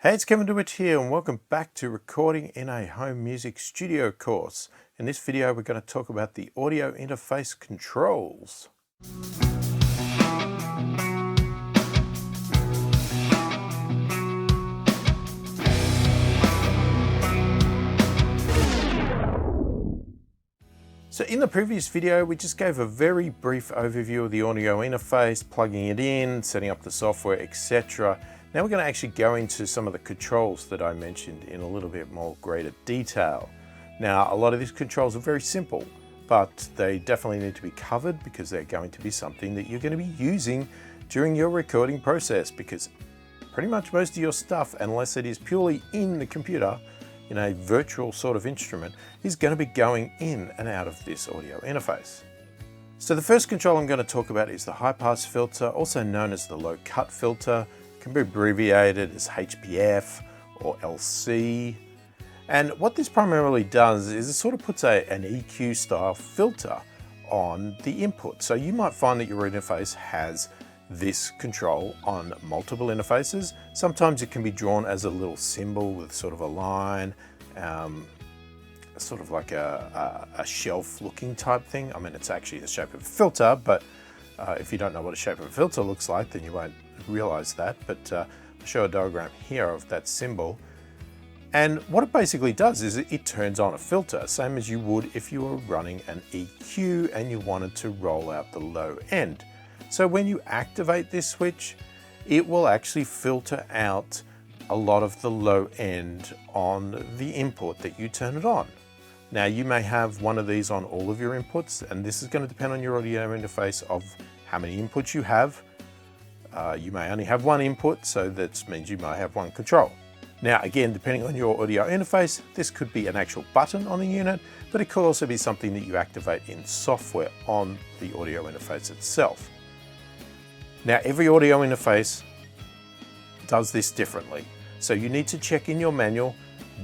Hey, it's Kevin DeWitt here and welcome back to Recording in a Home Music Studio course. In this video we're going to talk about the audio interface controls. So in the previous video we just gave a very brief overview of the audio interface, plugging it in, setting up the software, etc. Now we're going to actually go into some of the controls that I mentioned in a little bit more greater detail. Now a lot of these controls are very simple, but they definitely need to be covered because they're going to be something that you're going to be using during your recording process, because pretty much most of your stuff, unless it is purely in the computer, in a virtual sort of instrument, is going to be going in and out of this audio interface. So the first control I'm going to talk about is the high pass filter, also known as the low cut filter. Can be abbreviated as HPF or LC. And what this primarily does is it sort of puts an EQ style filter on the input. So you might find that your interface has this control on multiple interfaces. Sometimes it can be drawn as a little symbol with sort of a line, sort of like a shelf looking type thing. I mean, it's actually the shape of a filter, but if you don't know what a shape of a filter looks like, then you won't realize that, but I'll show a diagram here of that symbol. And what it basically does is it turns on a filter, same as you would if you were running an EQ and you wanted to roll out the low end. So when you activate this switch, it will actually filter out a lot of the low end on the input that you turn it on. Now you may have one of these on all of your inputs, and this is going to depend on your audio interface of how many inputs you have. You may only have one input, so that means you might have one control. Now again, depending on your audio interface, this could be an actual button on the unit, but it could also be something that you activate in software on the audio interface itself. Now every audio interface does this differently, so you need to check in your manual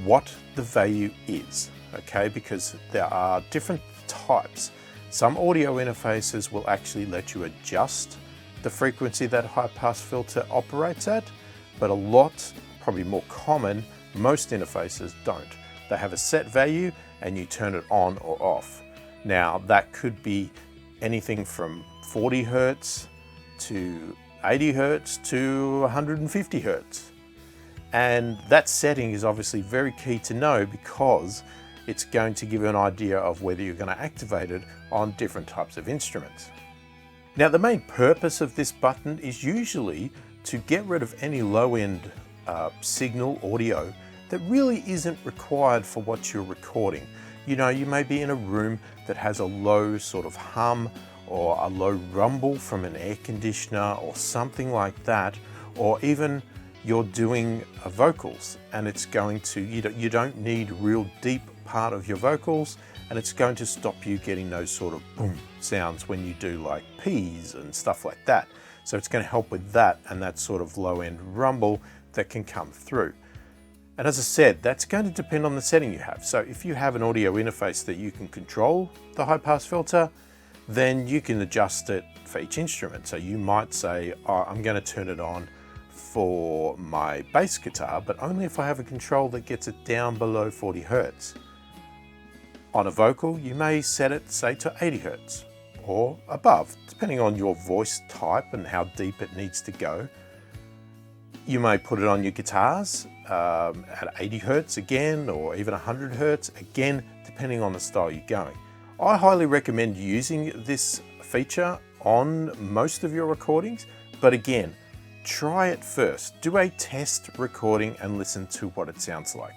what the value is, okay, because there are different types. Some audio interfaces will actually let you adjust the frequency that high pass filter operates at, but a lot, probably more common, most interfaces don't. They have a set value and you turn it on or off. Now that could be anything from 40 Hertz to 80 Hertz to 150 Hertz. And that setting is obviously very key to know, because it's going to give you an idea of whether you're going to activate it on different types of instruments. Now the main purpose of this button is usually to get rid of any low-end signal audio that really isn't required for what you're recording. You know, you may be in a room that has a low sort of hum or a low rumble from an air conditioner or something like that, or even you're doing vocals and it's going to, you don't need real deep part of your vocals, and it's going to stop you getting those sort of boom sounds when you do like P's and stuff like that. So it's going to help with that and that sort of low end rumble that can come through. And as I said, that's going to depend on the setting you have. So if you have an audio interface that you can control the high pass filter, then you can adjust it for each instrument. So you might say, oh, I'm going to turn it on for my bass guitar, but only if I have a control that gets it down below 40 Hertz. On a vocal, you may set it, say, to 80 Hertz or above, depending on your voice type and how deep it needs to go. You may put it on your guitars at 80 Hertz again, or even 100 Hertz, again, depending on the style you're going. I highly recommend using this feature on most of your recordings, but again, try it first. Do a test recording and listen to what it sounds like.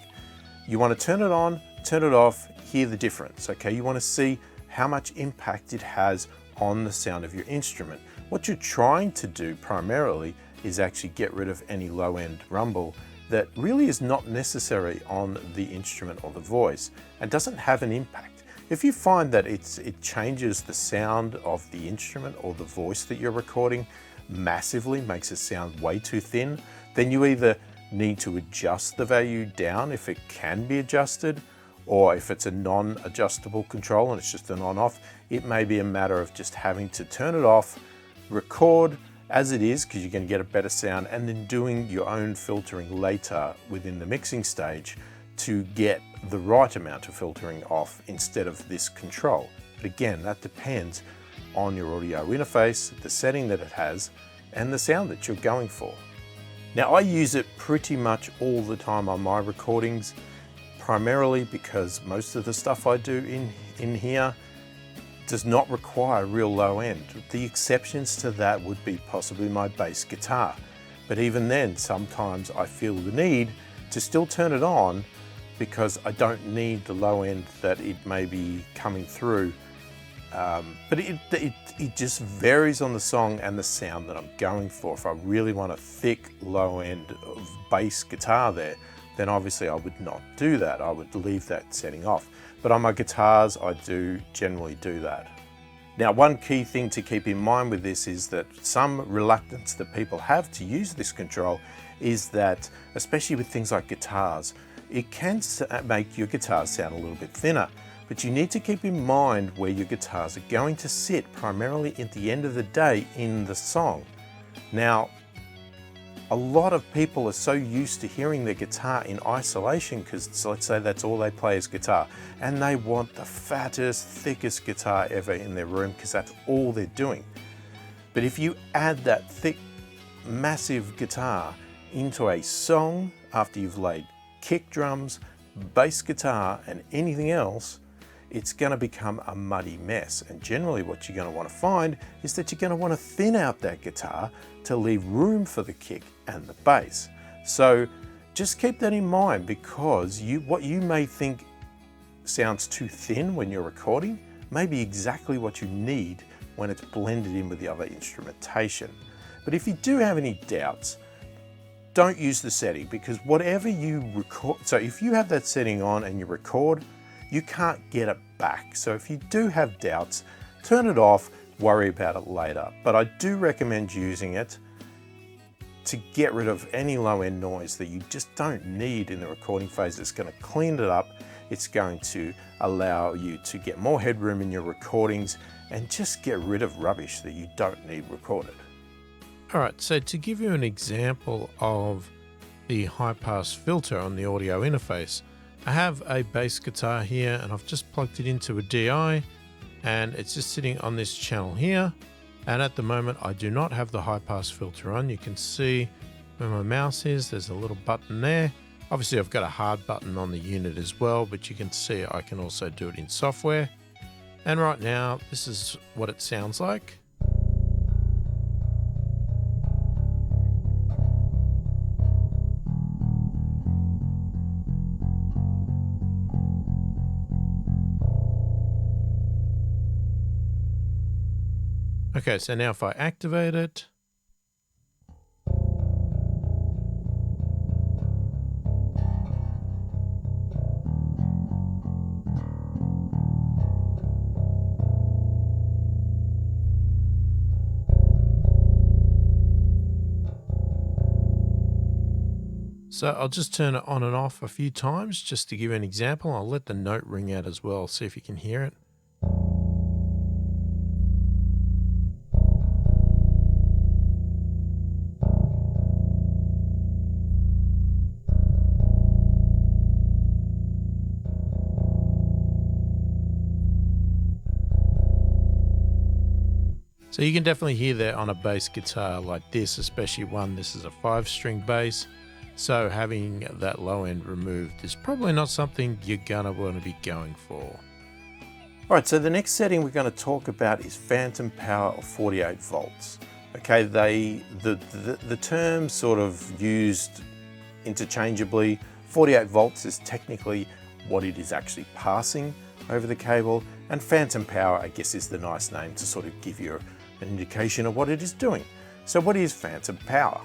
You want to turn it on, turn it off, hear the difference, okay? You want to see how much impact it has on the sound of your instrument. What you're trying to do primarily is actually get rid of any low-end rumble that really is not necessary on the instrument or the voice and doesn't have an impact. If you find that it changes the sound of the instrument or the voice that you're recording massively, makes it sound way too thin, then you either need to adjust the value down if it can be adjusted, or if it's a non-adjustable control and it's just an on-off, it may be a matter of just having to turn it off, record, as it is, because you're going to get a better sound, and then doing your own filtering later within the mixing stage to get the right amount of filtering off instead of this control. But again, that depends on your audio interface, the setting that it has, and the sound that you're going for. Now, I use it pretty much all the time on my recordings, primarily because most of the stuff I do in here does not require real low end. The exceptions to that would be possibly my bass guitar. But even then, sometimes I feel the need to still turn it on because I don't need the low end that it may be coming through. But it just varies on the song and the sound that I'm going for. If I really want a thick low end of bass guitar there, then obviously I would not do that. I would leave that setting off. But on my guitars, I do generally do that. Now, one key thing to keep in mind with this is that some reluctance that people have to use this control is that, especially with things like guitars, it can make your guitars sound a little bit thinner. But you need to keep in mind where your guitars are going to sit primarily at the end of the day in the song. Now, a lot of people are so used to hearing their guitar in isolation because let's say that's all they play is guitar, and they want the fattest, thickest guitar ever in their room because that's all they're doing. But if you add that thick, massive guitar into a song after you've laid kick drums, bass guitar, and anything else, it's going to become a muddy mess. And generally what you're going to want to find is that you're going to want to thin out that guitar to leave room for the kick and the bass. So just keep that in mind, because what you may think sounds too thin when you're recording may be exactly what you need when it's blended in with the other instrumentation. But if you do have any doubts, don't use the setting, because whatever you record, so if you have that setting on and you record, you can't get it back. So if you do have doubts, turn it off, worry about it later. But I do recommend using it to get rid of any low end noise that you just don't need in the recording phase. It's going to clean it up. It's going to allow you to get more headroom in your recordings and just get rid of rubbish that you don't need recorded. All right, so to give you an example of the high pass filter on the audio interface, I have a bass guitar here and I've just plugged it into a DI, and it's just sitting on this channel here. And at the moment I do not have the high pass filter on. You can see where my mouse is, there's a little button there. Obviously I've got a hard button on the unit as well, but you can see I can also do it in software. And right now this is what it sounds like. Okay, so now if I activate it, so I'll just turn it on and off a few times just to give you an example. I'll let the note ring out as well, see if you can hear it. So you can definitely hear that on a bass guitar like this, especially one, this is a 5-string bass. So having that low end removed is probably not something you're gonna want to be going for. All right, so the next setting we're going to talk about is phantom power of 48 volts. Okay, the term sort of used interchangeably. 48 volts is technically what it is actually passing over the cable, and phantom power, I guess, is the nice name to sort of give you an indication of what it is doing. So what is phantom power?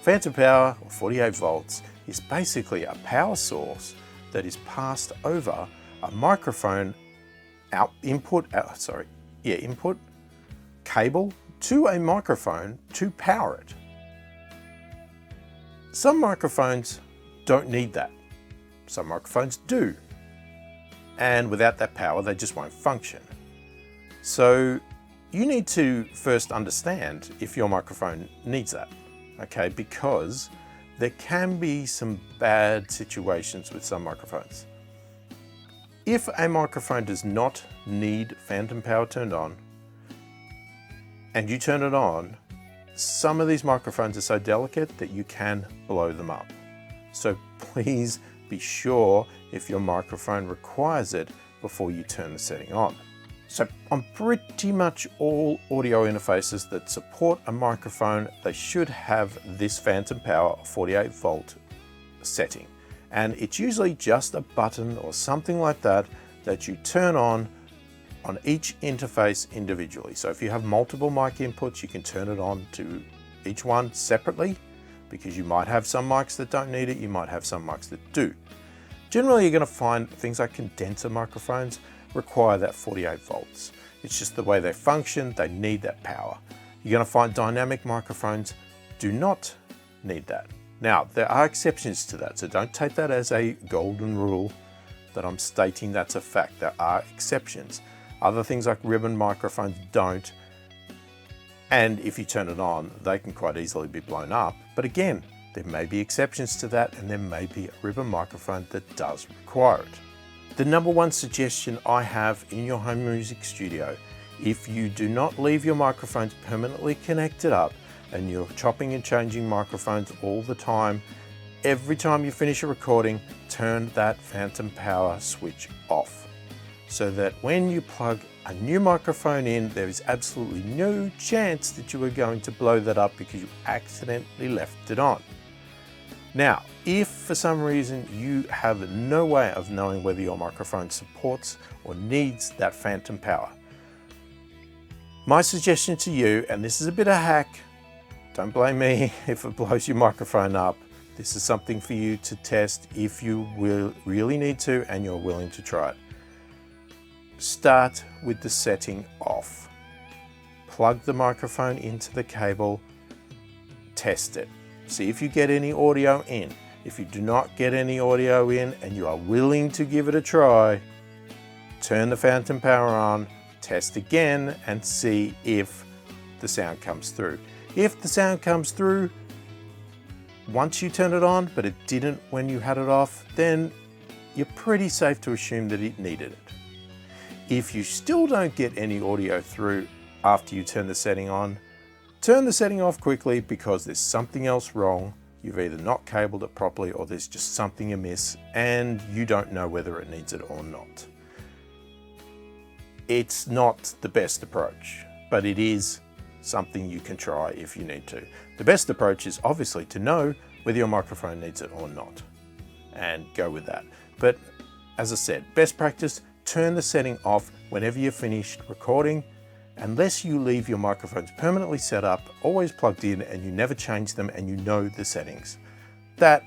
Phantom power, or 48 volts, is basically a power source that is passed over a microphone input cable to a microphone to power it. Some microphones don't need that. Some microphones do. And without that power, they just won't function. So you need to first understand if your microphone needs that, okay? Because there can be some bad situations with some microphones. If a microphone does not need phantom power turned on, and you turn it on, some of these microphones are so delicate that you can blow them up. So please be sure if your microphone requires it before you turn the setting on. So on pretty much all audio interfaces that support a microphone, they should have this phantom power 48 volt setting. And it's usually just a button or something like that that you turn on each interface individually. So if you have multiple mic inputs, you can turn it on to each one separately, because you might have some mics that don't need it, you might have some mics that do. Generally, you're going to find things like condenser microphones require that 48 volts. It's just the way they function, they need that power. You're going to find dynamic microphones do not need that. Now, there are exceptions to that, so don't take that as a golden rule that I'm stating that's a fact. There are exceptions. Other things like ribbon microphones don't, and if you turn it on, they can quite easily be blown up. But again, there may be exceptions to that, and there may be a ribbon microphone that does require it. The number one suggestion I have in your home music studio, if you do not leave your microphones permanently connected up and you're chopping and changing microphones all the time, every time you finish a recording, turn that phantom power switch off, so that when you plug a new microphone in, there is absolutely no chance that you are going to blow that up because you accidentally left it on. Now, if for some reason you have no way of knowing whether your microphone supports or needs that phantom power, my suggestion to you, and this is a bit of a hack, don't blame me if it blows your microphone up. This is something for you to test if you will really need to and you're willing to try it. Start with the setting off. Plug the microphone into the cable, test it. See if you get any audio in. If you do not get any audio in and you are willing to give it a try, turn the phantom power on, test again and see if the sound comes through. If the sound comes through once you turn it on, but it didn't when you had it off, then you're pretty safe to assume that it needed it. If you still don't get any audio through after you turn the setting on, turn the setting off quickly, because there's something else wrong. You've either not cabled it properly or there's just something amiss and you don't know whether it needs it or not. It's not the best approach, but it is something you can try if you need to. The best approach is obviously to know whether your microphone needs it or not and go with that. But as I said, best practice, turn the setting off whenever you're finished recording, unless you leave your microphones permanently set up, always plugged in, and you never change them and you know the settings. That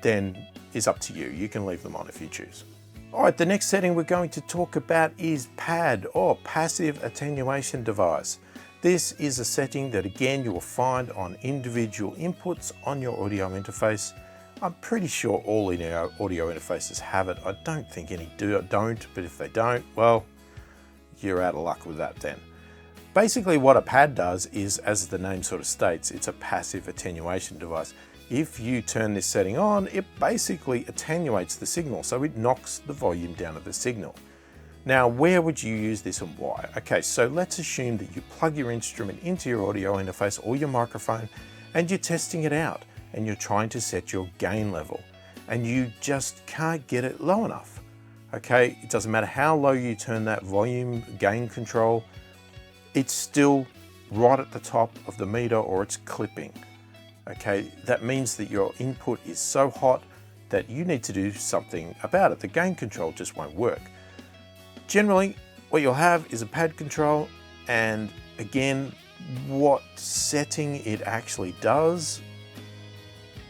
then is up to you. You can leave them on if you choose. All right, the next setting we're going to talk about is PAD, or Passive Attenuation Device. This is a setting that again you will find on individual inputs on your audio interface. I'm pretty sure all audio interfaces have it. I don't think any don't, but if they don't, well, you're out of luck with that then. Basically what a pad does is, as the name sort of states, it's a passive attenuation device. If you turn this setting on, it basically attenuates the signal, so it knocks the volume down of the signal. Now, where would you use this and why? Okay, so let's assume that you plug your instrument into your audio interface or your microphone and you're testing it out and you're trying to set your gain level and you just can't get it low enough. Okay, it doesn't matter how low you turn that volume gain control, it's still right at the top of the meter or it's clipping. Okay, that means that your input is so hot that you need to do something about it. The gain control just won't work. Generally, what you'll have is a pad control, and again, what setting it actually does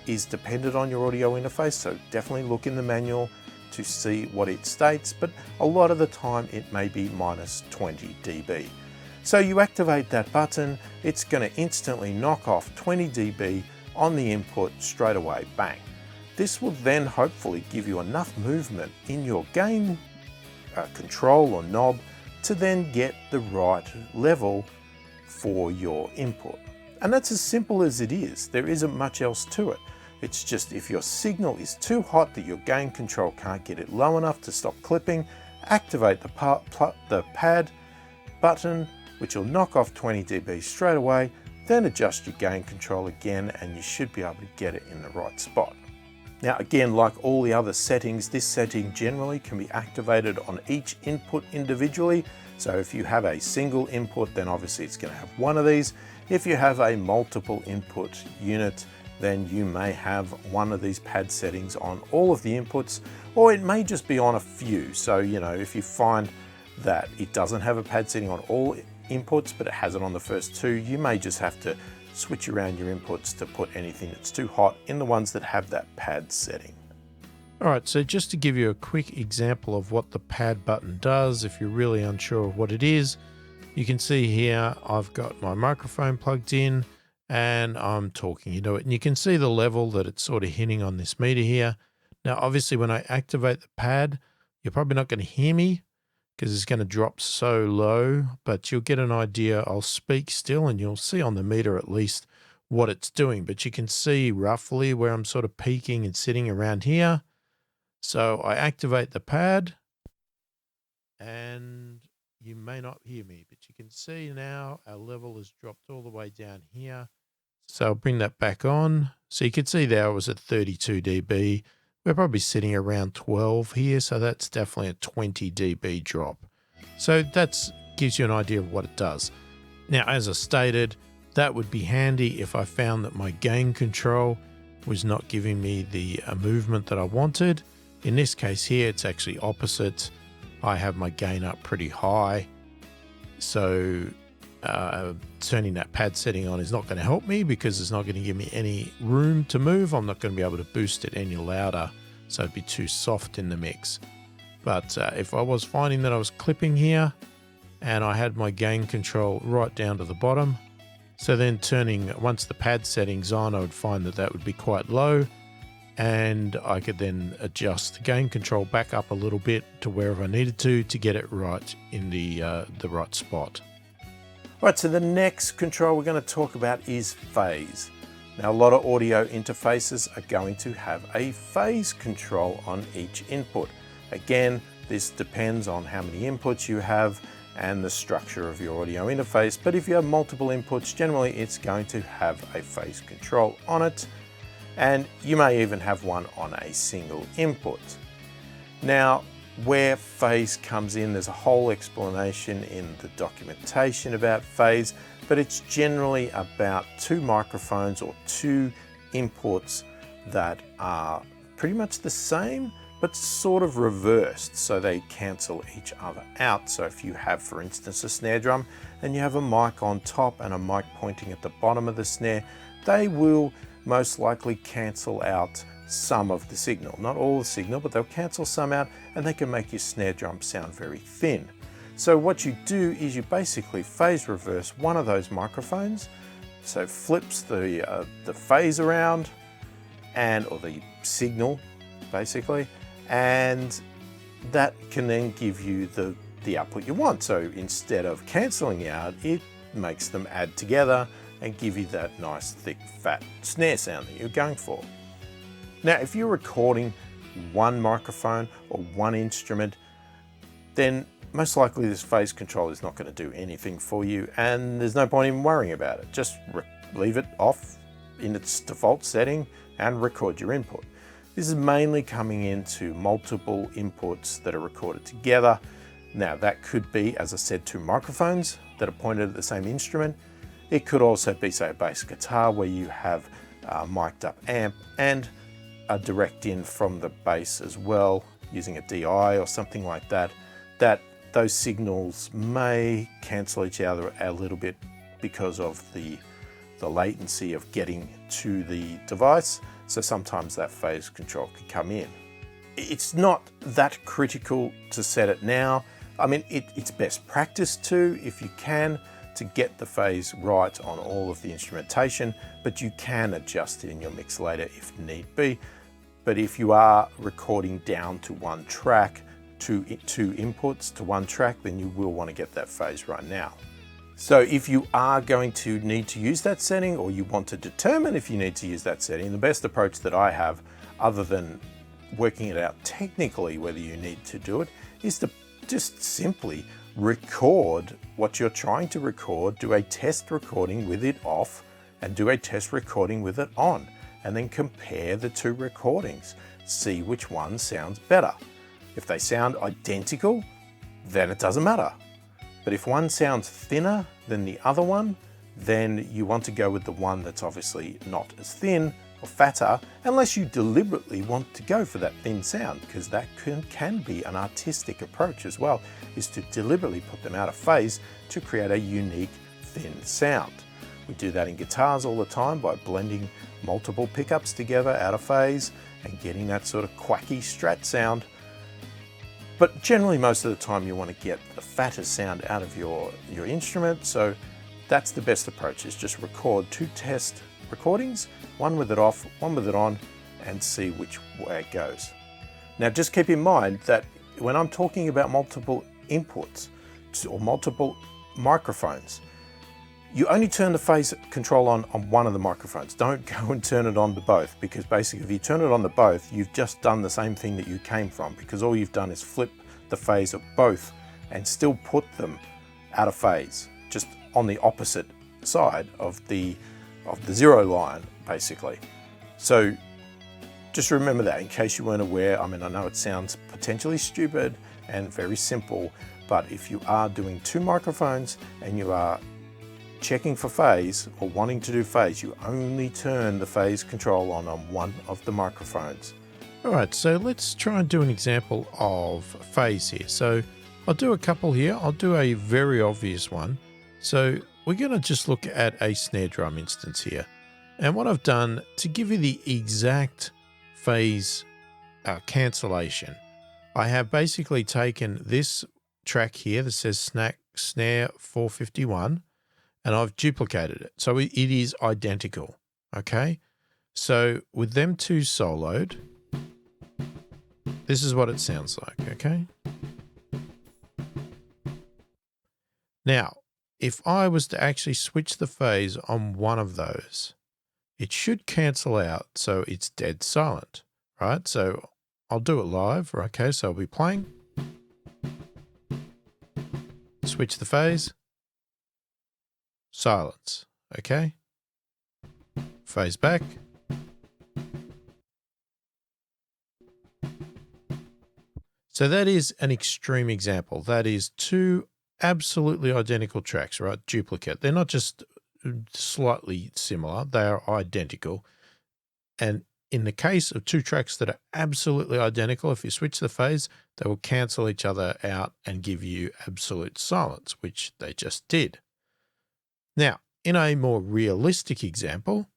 is dependent on your audio interface, so definitely look in the manual to see what it states, but a lot of the time it may be minus 20 dB. So you activate that button, it's going to instantly knock off 20 dB on the input straight away, bang. This will then hopefully give you enough movement in your gain control or knob to then get the right level for your input. And that's as simple as it is. There isn't much else to it. It's just if your signal is too hot that your gain control can't get it low enough to stop clipping, activate the pad button, which will knock off 20 dB straight away, then adjust your gain control again and you should be able to get it in the right spot. Now again, like all the other settings, this setting generally can be activated on each input individually. So if you have a single input, then obviously it's going to have one of these. If you have a multiple input unit, then you may have one of these pad settings on all of the inputs, or it may just be on a few. So, you know, if you find that it doesn't have a pad setting on all inputs, but it has it on the first two, you may just have to switch around your inputs to put anything that's too hot in the ones that have that pad setting. All right, so just to give you a quick example of what the pad button does, if you're really unsure of what it is, you can see here I've got my microphone plugged in and I'm talking into it. And you can see the level that it's sort of hitting on this meter here. Now, obviously, when I activate the pad, you're probably not going to hear me because it's going to drop so low, but you'll get an idea. I'll speak still and you'll see on the meter at least what it's doing. But you can see roughly where I'm sort of peaking and sitting around here. So I activate the pad and you may not hear me, but you can see now our level has dropped all the way down here. So I'll bring that back on. So you can see there I was at 32 dB. We're probably sitting around 12 here. So that's definitely a 20 dB drop. So that gives you an idea of what it does. Now, as I stated, that would be handy if I found that my gain control was not giving me the movement that I wanted. In this case here, it's actually opposite. I have my gain up pretty high. So turning that pad setting on is not going to help me because it's not going to give me any room to move. I'm not going to be able to boost it any louder. So it'd be too soft in the mix. But if I was finding that I was clipping here and I had my gain control right down to the bottom, so then once the pad setting's on, I would find that that would be quite low. And I could then adjust the gain control back up a little bit to wherever I needed to get it right in the right spot. Right, so the next control we're going to talk about is phase. Now, a lot of audio interfaces are going to have a phase control on each input. Again, this depends on how many inputs you have and the structure of your audio interface. But if you have multiple inputs, generally it's going to have a phase control on it. And you may even have one on a single input. Now, where phase comes in, there's a whole explanation in the documentation about phase, but it's generally about two microphones or two inputs that are pretty much the same, but sort of reversed, so they cancel each other out. So if you have, for instance, a snare drum and you have a mic on top and a mic pointing at the bottom of the snare, they will most likely cancel out some of the signal. Not all the signal, but they'll cancel some out and they can make your snare drum sound very thin. So what you do is you basically phase reverse one of those microphones, so flips the phase around or the signal basically, and that can then give you the output you want. So instead of cancelling out, it makes them add together and give you that nice thick fat snare sound that you're going for. Now, if you're recording one microphone or one instrument, then most likely this phase control is not going to do anything for you and there's no point in worrying about it. Just leave it off in its default setting and record your input. This is mainly coming into multiple inputs that are recorded together. Now, that could be, as I said, two microphones that are pointed at the same instrument. It could also be, say, a bass guitar where you have a mic'd up amp and a direct in from the bass as well, using a DI or something like that. Those signals may cancel each other a little bit because of the latency of getting to the device. So sometimes that phase control can come in. It's not that critical to set it now. I mean, it's best practice if you can, to get the phase right on all of the instrumentation, but you can adjust it in your mix later if need be. But if you are recording down to one track, two inputs to one track, then you will want to get that phase right now. So if you are going to need to use that setting, or you want to determine if you need to use that setting, the best approach that I have, other than working it out technically whether you need to do it, is to just simply record what you're trying to record, do a test recording with it off, and do a test recording with it on, and then compare the two recordings, see which one sounds better. If they sound identical, then it doesn't matter. But if one sounds thinner than the other one, then you want to go with the one that's obviously not as thin or fatter, unless you deliberately want to go for that thin sound, because that can be an artistic approach as well, is to deliberately put them out of phase to create a unique thin sound. We do that in guitars all the time by blending multiple pickups together out of phase and getting that sort of quacky Strat sound. But generally, most of the time, you want to get the fattest sound out of your instrument. So that's the best approach, is just record two test recordings, one with it off, one with it on, and see which way it goes. Now, just keep in mind that when I'm talking about multiple inputs or multiple microphones, you only turn the phase control on one of the microphones. Don't go and turn it on to both, because basically if you turn it on to both, you've just done the same thing that you came from, because all you've done is flip the phase of both and still put them out of phase, just on the opposite side of the zero line, basically. So just remember that in case you weren't aware. I mean, I know it sounds potentially stupid and very simple, but if you are doing two microphones and you are checking for phase or wanting to do phase, you only turn the phase control on one of the microphones. All right, so let's try and do an example of phase here. So I'll do a couple here. I'll do a very obvious one. So we're going to just look at a snare drum instance here. And what I've done to give you the exact phase cancellation, I have basically taken this track here that says snare 451, and I've duplicated it. So it is identical, okay? So with them two soloed, this is what it sounds like, okay? Now, if I was to actually switch the phase on one of those, it should cancel out so it's dead silent, right? So I'll do it live, okay? So I'll be playing. Switch the phase. Silence, okay? Phase back. So that is an extreme example. That is two absolutely identical tracks, right? Duplicate. They're not just slightly similar, they are identical. And in the case of two tracks that are absolutely identical, if you switch the phase, they will cancel each other out and give you absolute silence, which they just did. Now, in a more realistic example,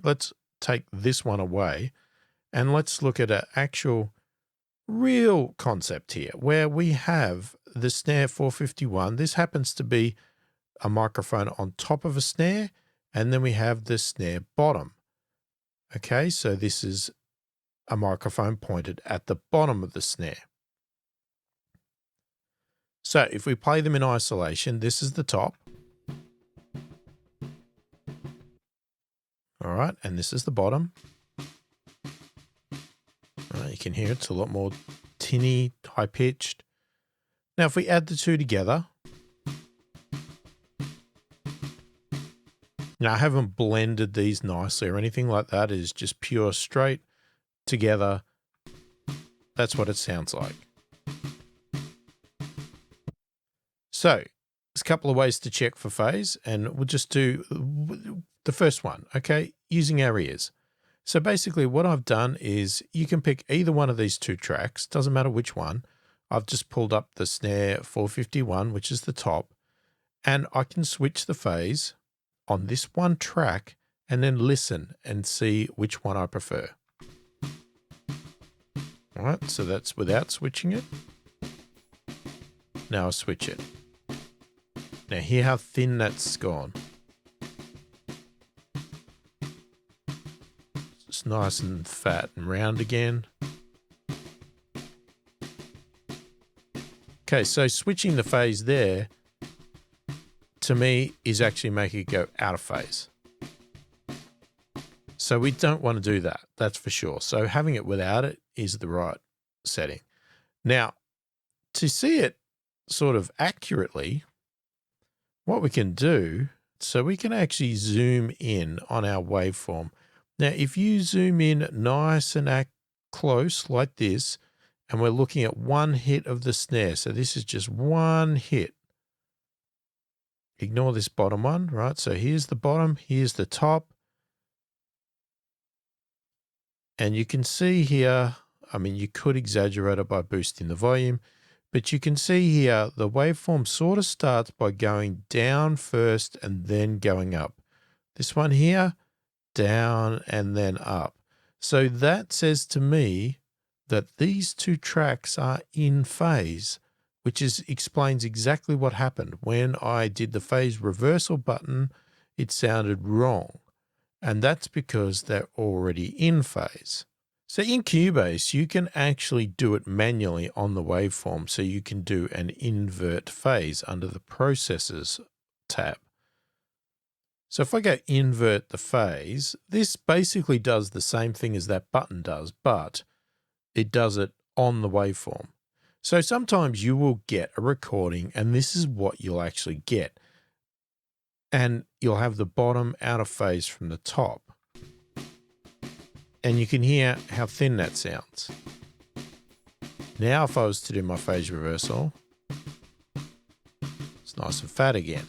let's take this one away and let's look at an actual real concept here where we have the snare 451. This happens to be a microphone on top of a snare, and then we have the snare bottom. Okay, so this is a microphone pointed at the bottom of the snare. So if we play them in isolation, this is the top. All right, and this is the bottom. You can hear it's a lot more tinny, high-pitched. Now, if we add the two together, now I haven't blended these nicely or anything like that. It is just pure straight together. That's what it sounds like. So there's a couple of ways to check for phase, and we'll just do the first one, okay, using our ears. So basically what I've done is you can pick either one of these two tracks, doesn't matter which one. I've just pulled up the snare 451, which is the top, and I can switch the phase on this one track and then listen and see which one I prefer. All right, so that's without switching it. Now I switch it. Now hear how thin that's gone. It's nice and fat and round again. Okay, so switching the phase there, to me, is actually making it go out of phase. So we don't want to do that, that's for sure. So having it without it is the right setting. Now, to see it sort of accurately, what we can do, so we can actually zoom in on our waveform. Now, if you zoom in nice and close like this, and we're looking at one hit of the snare, so this is just one hit. Ignore this bottom one, right? So here's the bottom, here's the top. And you can see here, I mean, you could exaggerate it by boosting the volume, but you can see here the waveform sort of starts by going down first and then going up. This one here, down and then up. So that says to me that these two tracks are in phase, which explains exactly what happened. When I did the phase reversal button, it sounded wrong. And that's because they're already in phase. So in Cubase, you can actually do it manually on the waveform. So you can do an invert phase under the Processes tab. So if I go invert the phase, this basically does the same thing as that button does, but it does it on the waveform. So sometimes you will get a recording and this is what you'll actually get. And you'll have the bottom out of phase from the top. And you can hear how thin that sounds. Now if I was to do my phase reversal, it's nice and fat again.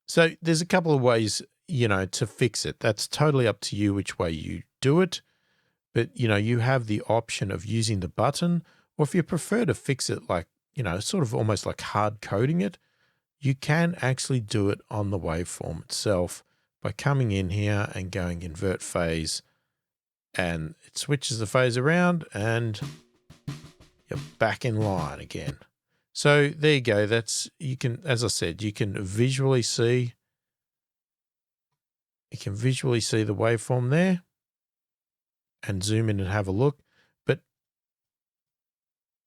So there's a couple of ways, to fix it. That's totally up to you which way you do it. But, you have the option of using the button, or if you prefer to fix it like, sort of almost like hard coding it, you can actually do it on the waveform itself by coming in here and going invert phase, and it switches the phase around and you're back in line again. So there you go. As I said, you can visually see the waveform there and zoom in and have a look. But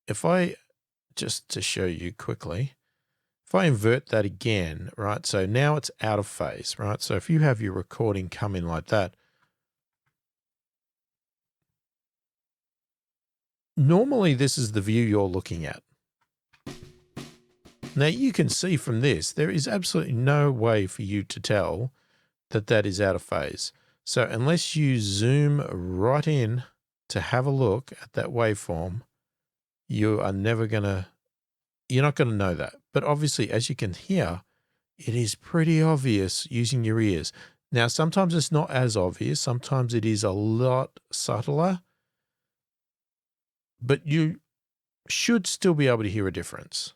if I, just to show you quickly, if I invert that again, right, so now it's out of phase, right? So if you have your recording come in like that, normally this is the view you're looking at. Now you can see from this, there is absolutely no way for you to tell that that is out of phase. So unless you zoom right in to have a look at that waveform, you're not going to know that. But obviously, as you can hear, it is pretty obvious using your ears. Now, sometimes it's not as obvious. Sometimes it is a lot subtler. But you should still be able to hear a difference.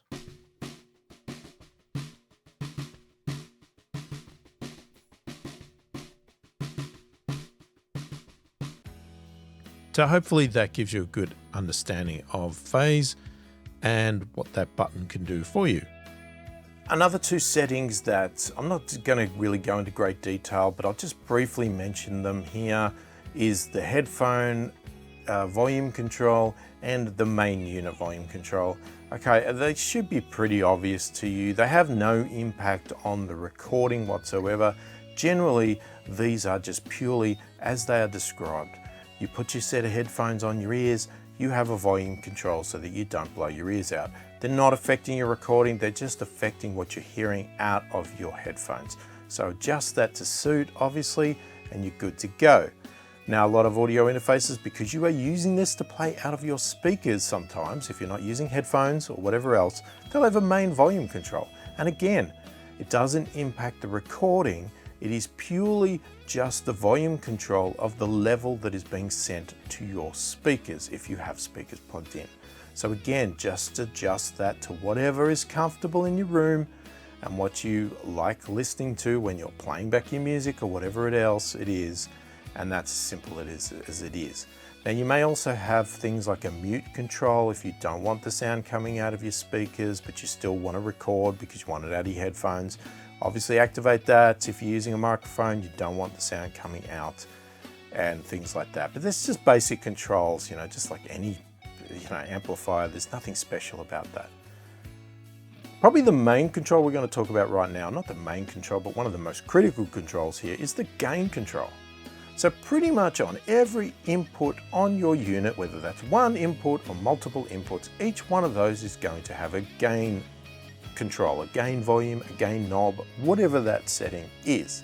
So hopefully that gives you a good understanding of phase and what that button can do for you. Another two settings that I'm not going to really go into great detail, but I'll just briefly mention them here, is the headphone volume control and the main unit volume control. Okay, they should be pretty obvious to you. They have no impact on the recording whatsoever. Generally, these are just purely as they are described. You put your set of headphones on your ears, you have a volume control so that you don't blow your ears out. They're not affecting your recording, they're just affecting what you're hearing out of your headphones. So adjust that to suit, obviously, and you're good to go. Now, a lot of audio interfaces, because you are using this to play out of your speakers sometimes, if you're not using headphones or whatever else, they'll have a main volume control. And again, it doesn't impact the recording, it is purely just the volume control of the level that is being sent to your speakers if you have speakers plugged in. So again, just adjust that to whatever is comfortable in your room and what you like listening to when you're playing back your music or whatever else it is. And that's as simple as it is. Now you may also have things like a mute control if you don't want the sound coming out of your speakers, but you still want to record because you want it out of your headphones. Obviously activate that. If you're using a microphone, you don't want the sound coming out. and things like that. But there's just basic controls, just like any amplifier. There's nothing special about that. Probably the main control we're going to talk about right now, not the main control, but one of the most critical controls here is the gain control. So pretty much on every input on your unit, whether that's one input or multiple inputs, each one of those is going to have a gain control, a gain volume, a gain knob, whatever that setting is.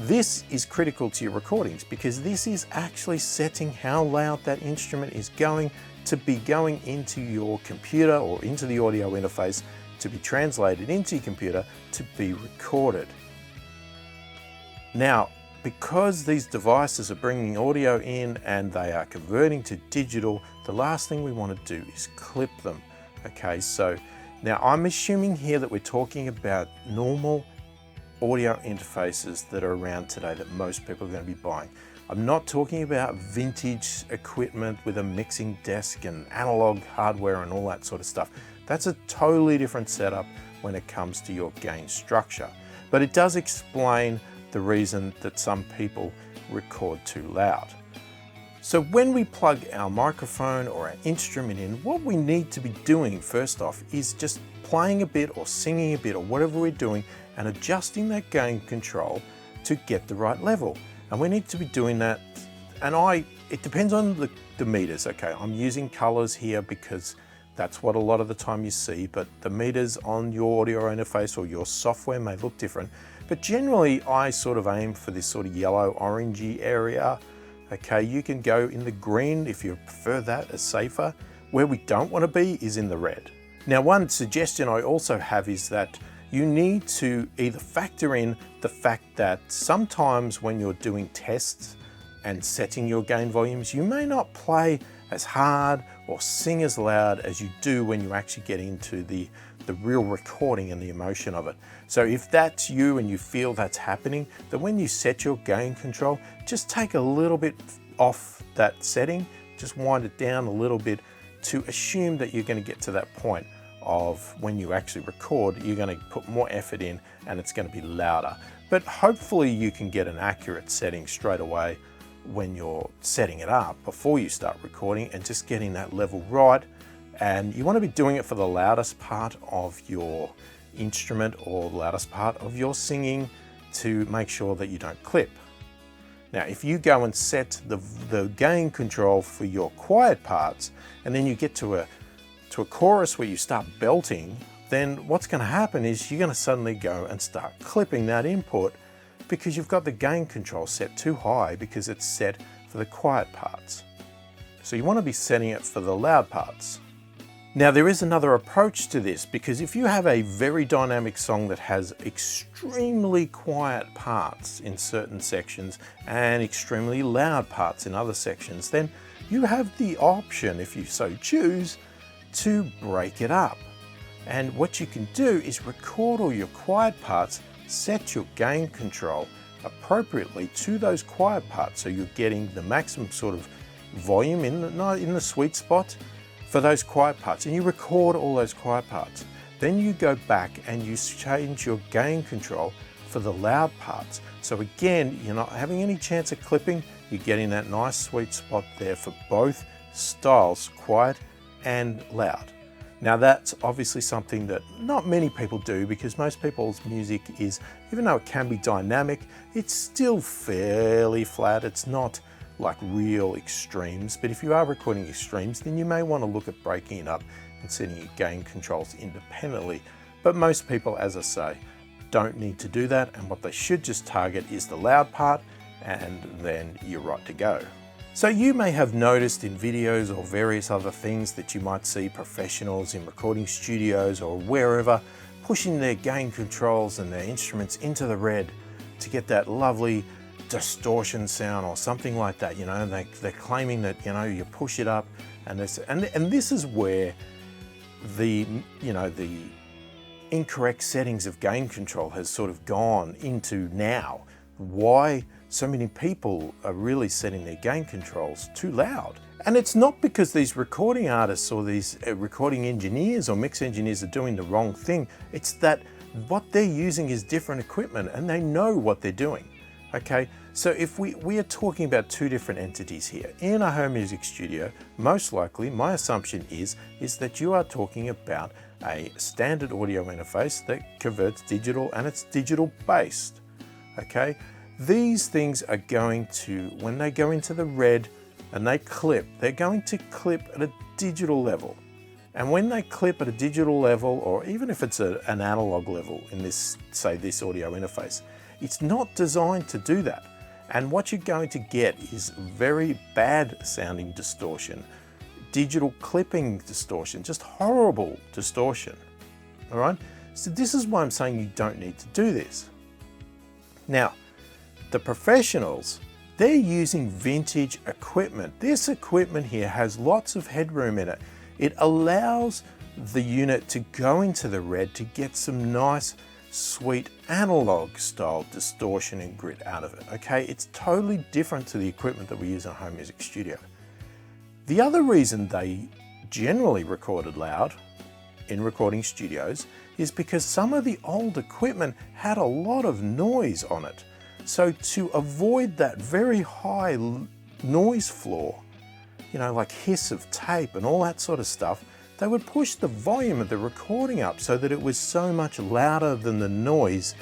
This is critical to your recordings because this is actually setting how loud that instrument is going to be going into your computer or into the audio interface to be translated into your computer to be recorded. Now, because these devices are bringing audio in and they are converting to digital, the last thing we want to do is clip them. Okay, so now I'm assuming here that we're talking about normal audio interfaces that are around today that most people are going to be buying. I'm not talking about vintage equipment with a mixing desk and analog hardware and all that sort of stuff. That's a totally different setup when it comes to your gain structure. But it does explain the reason that some people record too loud. So when we plug our microphone or our instrument in, what we need to be doing first off is just playing a bit or singing a bit or whatever we're doing and adjusting that gain control to get the right level. And we need to be doing that, and it depends on the meters, okay? I'm using colors here because that's what a lot of the time you see, but the meters on your audio interface or your software may look different. But generally, I sort of aim for this sort of yellow, orangey area. Okay, you can go in the green if you prefer that as safer. Where we don't want to be is in the red. Now, one suggestion I also have is that you need to either factor in the fact that sometimes when you're doing tests and setting your gain volumes, you may not play as hard or sing as loud as you do when you actually get into the real recording and the emotion of it. So if that's you and you feel that's happening, then when you set your gain control, just take a little bit off that setting, just wind it down a little bit to assume that you're going to get to that point of when you actually record, you're going to put more effort in and it's going to be louder. But hopefully you can get an accurate setting straight away when you're setting it up before you start recording and just getting that level right. And you want to be doing it for the loudest part of your instrument or the loudest part of your singing to make sure that you don't clip. Now, if you go and set the gain control for your quiet parts and then you get to a chorus where you start belting, then what's going to happen is you're going to suddenly go and start clipping that input because you've got the gain control set too high because it's set for the quiet parts. So you want to be setting it for the loud parts. Now, there is another approach to this because if you have a very dynamic song that has extremely quiet parts in certain sections and extremely loud parts in other sections, then you have the option, if you so choose, to break it up. And what you can do is record all your quiet parts, set your gain control appropriately to those quiet parts so you're getting the maximum sort of volume in the sweet spot for those quiet parts, and you record all those quiet parts. Then you go back and you change your gain control for the loud parts. So again, you're not having any chance of clipping, you're getting that nice sweet spot there for both styles, quiet and loud. Now that's obviously something that not many people do because most people's music is, even though it can be dynamic, it's still fairly flat. It's not like real extremes, but if you are recording extremes, then you may want to look at breaking it up and setting your gain controls independently. But most people, as I say, don't need to do that, and what they should just target is the loud part, and then you're right to go. So you may have noticed in videos or various other things that you might see professionals in recording studios or wherever pushing their gain controls and their instruments into the red to get that lovely distortion sound or something like that. They're claiming that you push it up and this is where the incorrect settings of gain control has sort of gone into now. Why so many people are really setting their gain controls too loud. And it's not because these recording artists or these recording engineers or mix engineers are doing the wrong thing. It's that what they're using is different equipment and they know what they're doing. Okay, so if we are talking about two different entities here. In a home music studio, most likely, my assumption is that you are talking about a standard audio interface that converts digital and it's digital based. Okay, these things are going to, when they go into the red and they clip, they're going to clip at a digital level. And when they clip at a digital level, or even if it's an analog level in this, say this audio interface, it's not designed to do that. And what you're going to get is very bad sounding distortion, digital clipping distortion, just horrible distortion. All right. So this is why I'm saying you don't need to do this. Now, the professionals, they're using vintage equipment. This equipment here has lots of headroom in it. It allows the unit to go into the red to get some nice, sweet analog style distortion and grit out of it. Okay, it's totally different to the equipment that we use in a home music studio. The other reason they generally recorded loud in recording studios is because some of the old equipment had a lot of noise on it. So to avoid that very high noise floor, you know, like hiss of tape and all that sort of stuff, they would push the volume of the recording up so that it was so much louder than the noise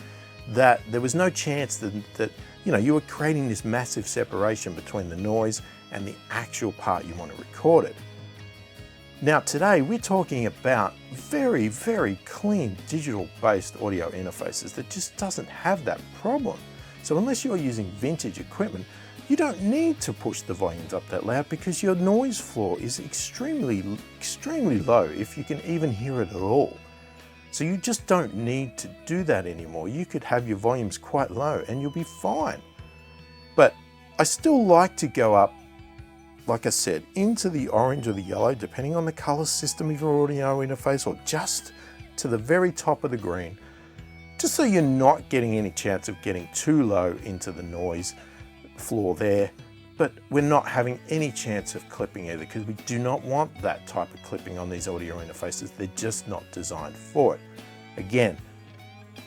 that there was no chance that you know, you were creating this massive separation between the noise and the actual part you want to record it. Now today we're talking about very, very clean digital based audio interfaces that just doesn't have that problem. So unless you're using vintage equipment, you don't need to push the volumes up that loud because your noise floor is extremely low, if you can even hear it at all. So you just don't need to do that anymore. You could have your volumes quite low and you'll be fine. But I still like to go up, like I said, into the orange or the yellow, depending on the color system of your audio interface, or just to the very top of the green, just so you're not getting any chance of getting too low into the noise floor there, but we're not having any chance of clipping either, because we do not want that type of clipping on these audio interfaces. They're just not designed for it. Again,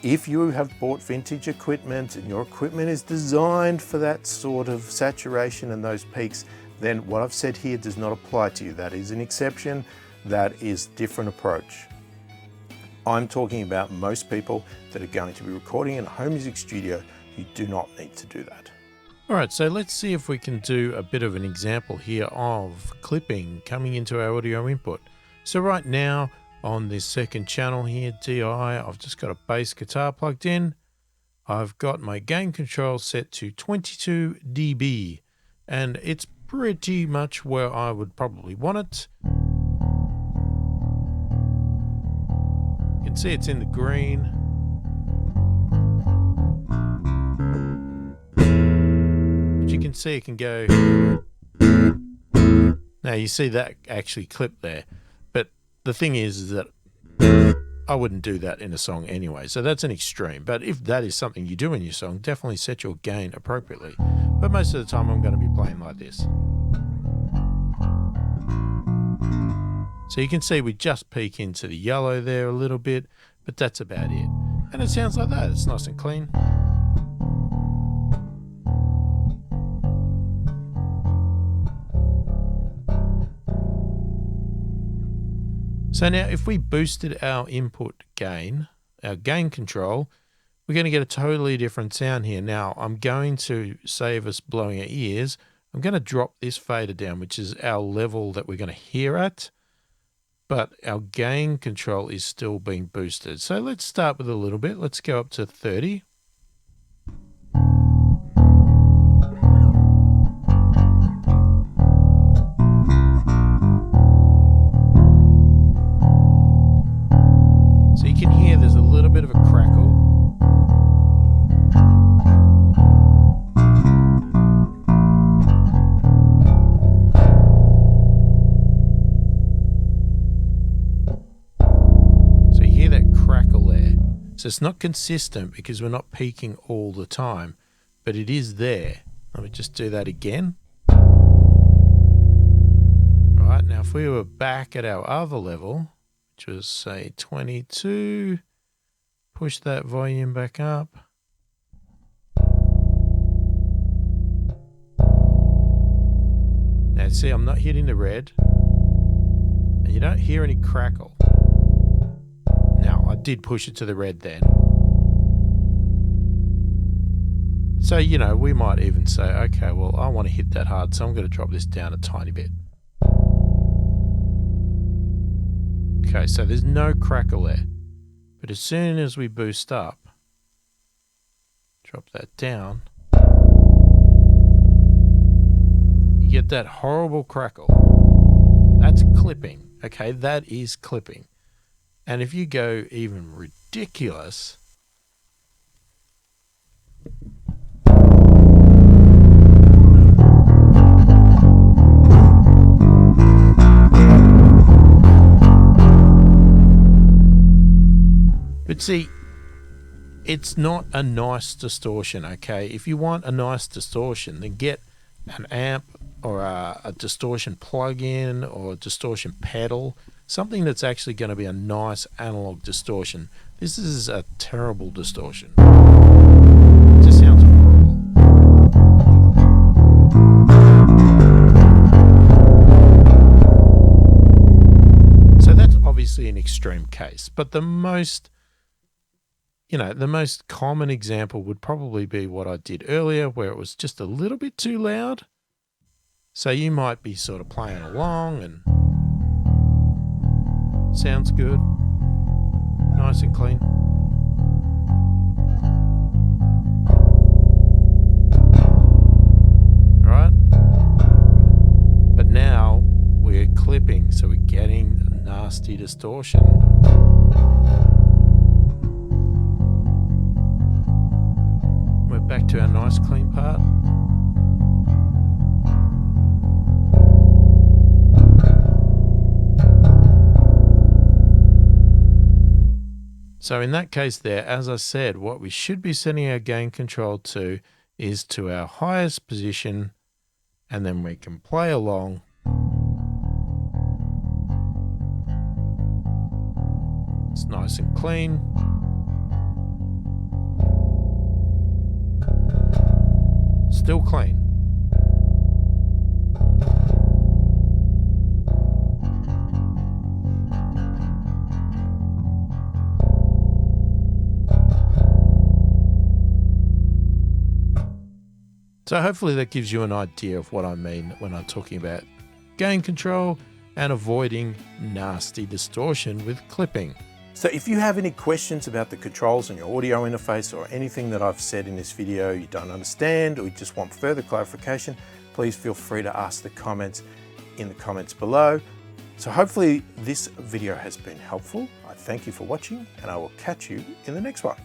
if you have bought vintage equipment and your equipment is designed for that sort of saturation and those peaks, then what I've said here does not apply to you. That is an exception. That is a different approach. I'm talking about most people that are going to be recording in a home music studio. You do not need to do that. All right, so let's see if we can do a bit of an example here of clipping coming into our audio input. So right now on this second channel here, DI, I've just got a bass guitar plugged in. I've got my gain control set to 22 dB, and it's pretty much where I would probably want it. You can see it's in the green. You can see it can go. Now you see that actually clipped there, but the thing is that I wouldn't do that in a song anyway, so that's an extreme. But if that is something you do in your song, definitely set your gain appropriately. But most of the time I'm going to be playing like this. So you can see we just peek into the yellow there a little bit, but that's about it. And it sounds like that. It's nice and clean. So now if we boosted our input gain, our gain control, we're going to get a totally different sound here. Now I'm going to save us blowing our ears. I'm going to drop this fader down, which is our level that we're going to hear at, but our gain control is still being boosted. So let's start with a little bit. Let's go up to 30. So you can hear there's a little bit of a crackle. So you hear that crackle there. So it's not consistent because we're not peaking all the time, but it is there. Let me just do that again. Right, now if we were back at our other level, which was say 22, push that volume back up. see I'm not hitting the red, and you don't hear any crackle. Now, I did push it to the red then. So, you know, we might even say, okay, well, I want to hit that hard, so I'm going to drop this down a tiny bit. Okay, so there's no crackle there. But as soon as we boost up, drop that down, you get that horrible crackle. That's clipping, okay? That is clipping. And if you go even ridiculous, but see, it's not a nice distortion, okay? If you want a nice distortion, then get an amp or a distortion plug-in or a distortion pedal, something that's actually going to be a nice analog distortion. This is a terrible distortion. It just sounds horrible. So that's obviously an extreme case, but the most common example would probably be what I did earlier, where it was just a little bit too loud. So you might be sort of playing along and sounds good, nice and clean. Right? But now we're clipping, so we're getting a nasty distortion. We're back to our nice clean part. So in that case there, as I said, what we should be setting our gain control to is to our highest position, and then we can play along. It's nice and clean. Still clean. So hopefully that gives you an idea of what I mean when I'm talking about gain control and avoiding nasty distortion with clipping. So if you have any questions about the controls on your audio interface or anything that I've said in this video you don't understand or you just want further clarification, please feel free to ask the comments in the comments below. So hopefully this video has been helpful. I thank you for watching and I will catch you in the next one.